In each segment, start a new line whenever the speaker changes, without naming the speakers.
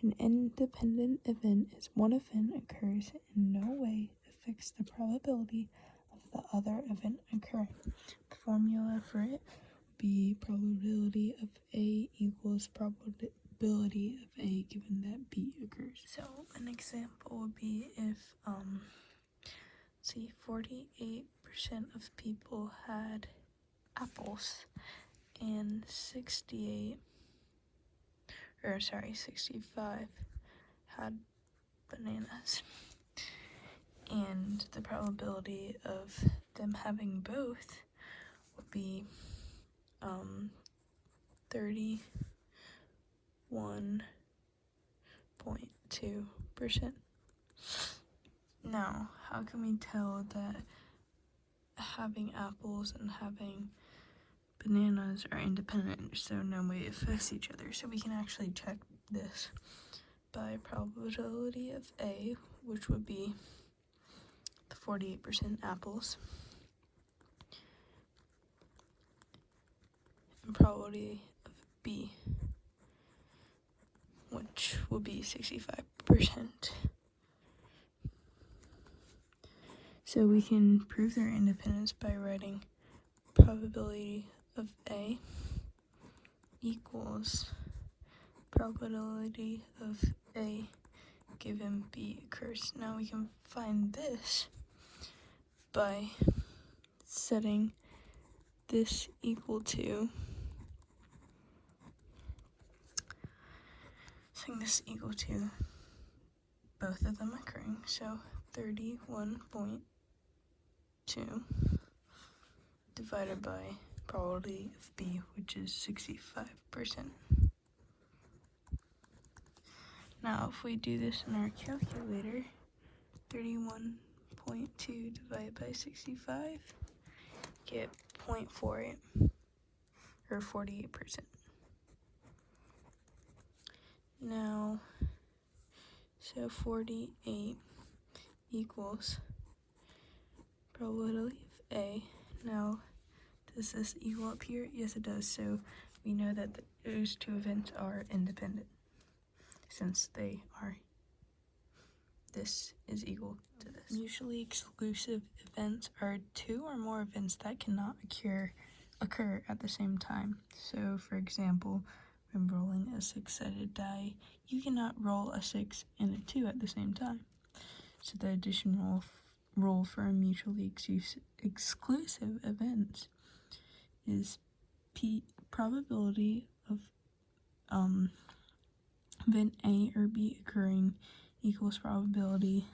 An independent event is one event occurs in no way affects the probability of the other event occurring. The formula for it would be probability of A equals probability of A given that B occurs. So an example would be if 48% of people had apples and 65 had bananas. And the probability of them having both would be 31.2%. Now, how can we tell that having apples and having bananas are independent, so no way affects each other? So we can actually check this by probability of A, which would be the 48% apples, and probability of B, which would be 65%. So we can prove their independence by writing probability of A equals probability of A given B occurs. Now we can find this by setting this equal to both of them occurring. So 31.2 divided by probability of B, which is 65%. Now, if we do this in our calculator, 31.2 divided by 65, get 0.48, or 48%. Now, so 48 equals probability of A. Now, does this equal up here? Yes, it does. So we know that those two events are independent, since they are, this is equal to this. Mutually exclusive events are two or more events that cannot occur at the same time. So, for example, when rolling a 6-sided die, you cannot roll a 6 and a 2 at the same time. So the additional rule for mutually exclusive events is probability of event A or B occurring equals probability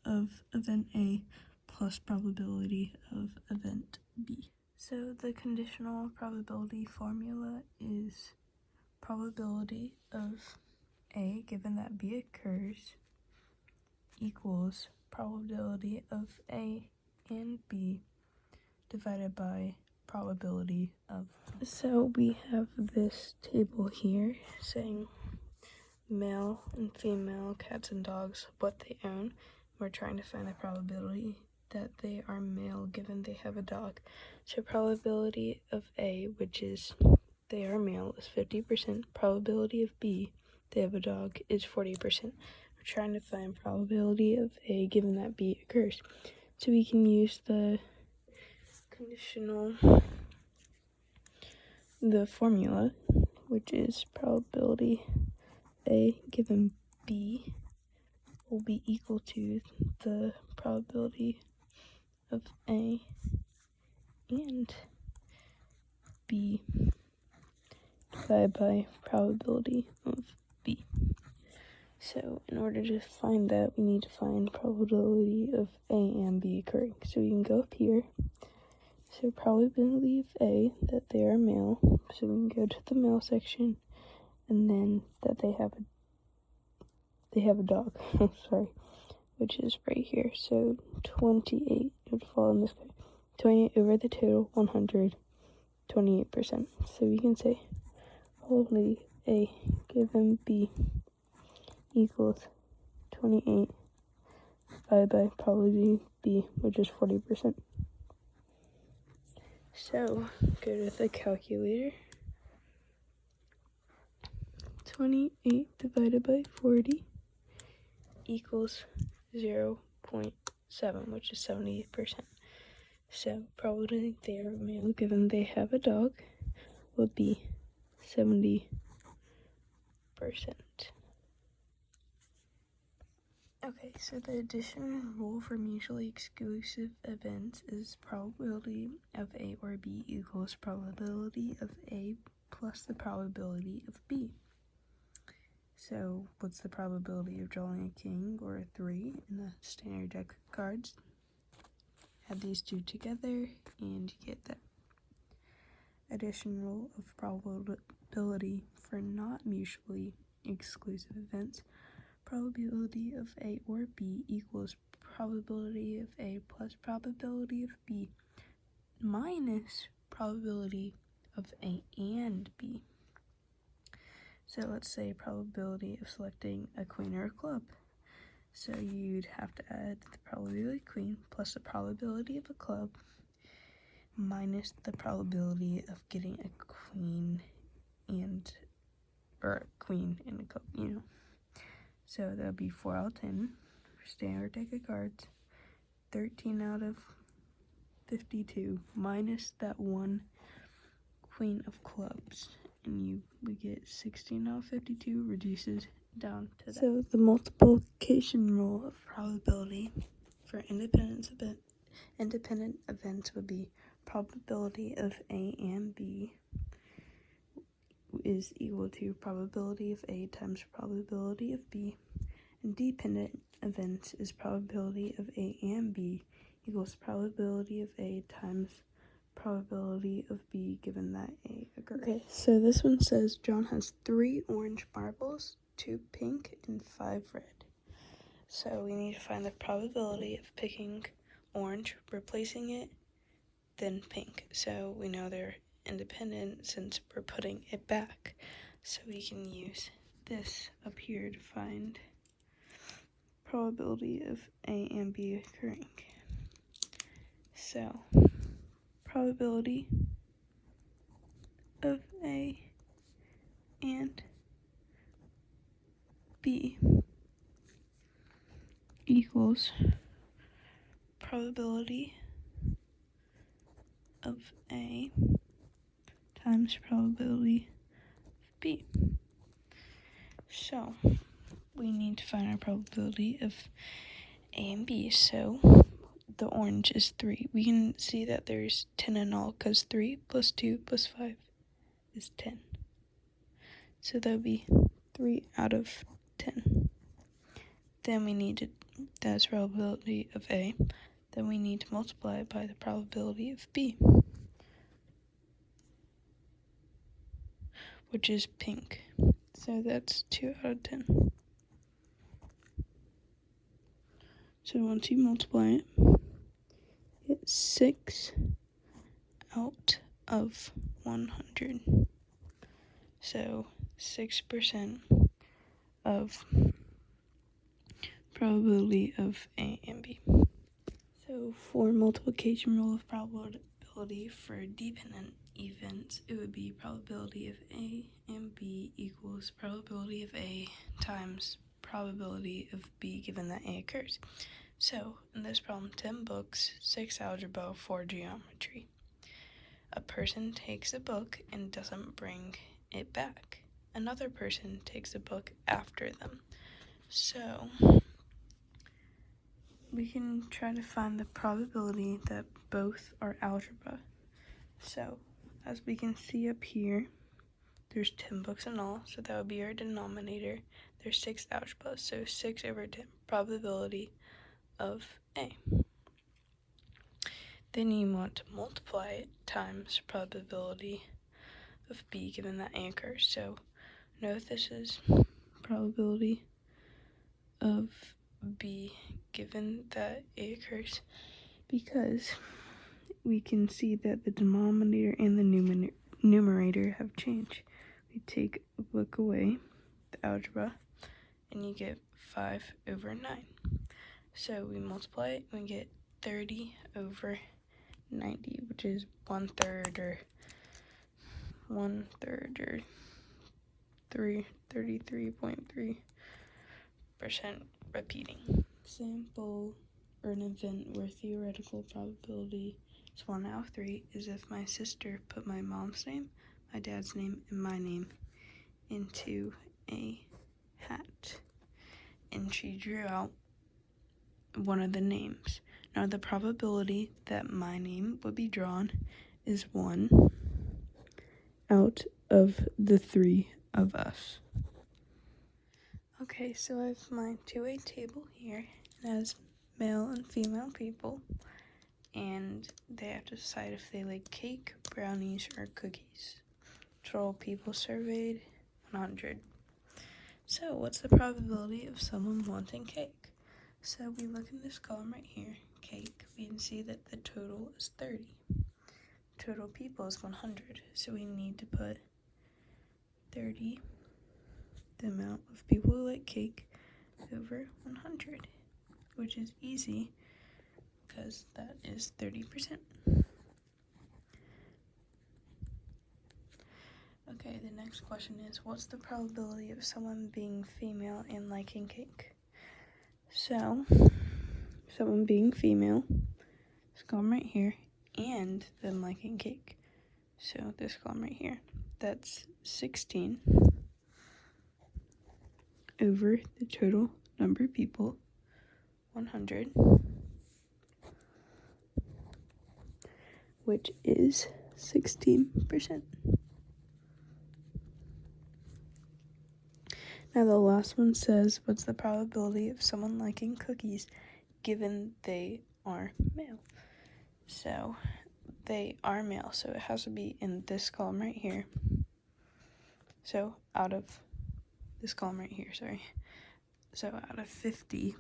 of event A plus probability of event B. So the conditional probability formula is probability of A given that B occurs equals probability of A and B divided by probability of. So we have this table here saying male and female cats and dogs, what they own. We're trying to find the probability that they are male given they have a dog. So probability of A, which is they are male, is 50%. Probability of B, they have a dog, is 40%. We're trying to find probability of A given that B occurs. So we can use the formula, which is probability A given B will be equal to the probability of A and B divided by probability of B. So in order to find that, we need to find probability of A and B occurring. So we can go up here. So probability of A, that they are male. So we can go to the male section, and then that they have a dog, sorry, which is right here. So 28, it would fall in this way. 28 over the total, 100, 28%. So we can say probability A given B equals 28 divided by probability B, which is 40%. So go to the calculator. 28 divided by 40 equals 0.7, which is 70%. So probability they are male given they have a dog would be 70%. Okay, so the addition rule for mutually exclusive events is probability of A or B equals probability of A plus the probability of B. So what's the probability of drawing a king or a 3 in the standard deck of cards? Add these two together and you get that addition rule of probability for not mutually exclusive events. Probability of A or B equals probability of A plus probability of B minus probability of A and B. So let's say probability of selecting a queen or a club. So you'd have to add the probability of a queen plus the probability of a club minus the probability of getting a queen and a club, So that would be 4 out of 10 for standard deck of cards, 13 out of 52 minus that one queen of clubs, and we get 16 out of 52 reduces down to that. So the multiplication rule of probability for independent events would be probability of A and B is equal to probability of A times probability of B, and dependent events is probability of A and B equals probability of A times probability of B given that A occurs. Okay, so this one says John has 3 orange marbles, 2 pink, and 5 red. So we need to find the probability of picking orange, replacing it, then pink. So we know they're independent since we're putting it back. So we can use this up here to find probability of A and B occurring. So probability of A and B equals probability of A times probability of B. So we need to find our probability of A and B. So the orange is 3. We can see that there's 10 in all because 3 plus 2 plus 5 is 10. So that would be 3 out of 10. Then that's probability of A. Then we need to multiply it by the probability of B, which is pink. So that's 2 out of 10. So once you multiply it, it's 6 out of 100. So 6% of probability of A and B. So for multiplication rule of probability for dependent events, it would be probability of A and B equals probability of A times probability of B given that A occurs. So in this problem, 10 books, 6 algebra, 4 geometry. A person takes a book and doesn't bring it back. Another person takes a book after them. So we can try to find the probability that both are algebra. So as we can see up here, there's 10 books in all, so that would be our denominator. There's 6 algebra, so 6 over 10 probability of A. Then you want to multiply it times probability of B given that A occurs. So note this is probability of B given that A occurs, because we can see that the denominator and the numerator have changed. We take a book away, the algebra, and you get 5 over 9. So we multiply it, and we get 30 over 90, which is 1/3 or 3 33.3% repeating. Example, or an event where theoretical probability is 1 out of 3 is if my sister put my mom's name, my dad's name, and my name into a hat, and she drew out one of the names. Now the probability that my name would be drawn is 1 out of the 3 of us. Okay, so I have my 2A table here. It has male and female people, and they have to decide if they like cake, brownies, or cookies. Total people surveyed, 100. So what's the probability of someone wanting cake? So we look in this column right here, cake, we can see that the total is 30. Total people is 100, so we need to put 30, the amount of people who like cake, over 100, which is easy because that is 30%. Okay, the next question is, what's the probability of someone being female and liking cake? So, someone being female, this column right here, and them liking cake. So this column right here, that's 16 over the total number of people, 100, which is 16%. Now the last one says, what's the probability of someone liking cookies given they are male? So they are male, so it has to be in this column right here. So out of this column right here, sorry. So out of 50,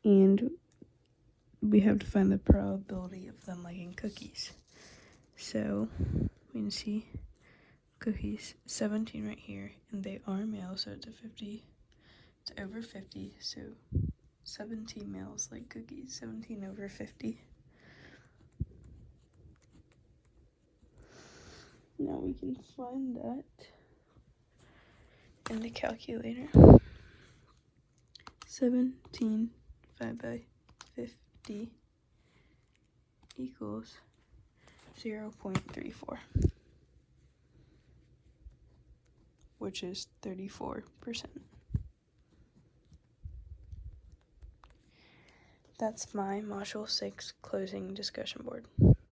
and we have to find the probability of them liking cookies. So we can see cookies, 17 right here, and they are male, so it's over 50, so 17 males like cookies, 17 over 50. Now we can find that in the calculator. 17 divided by 50 equals 0.34, which is 34%. That's my Module 6 closing discussion board.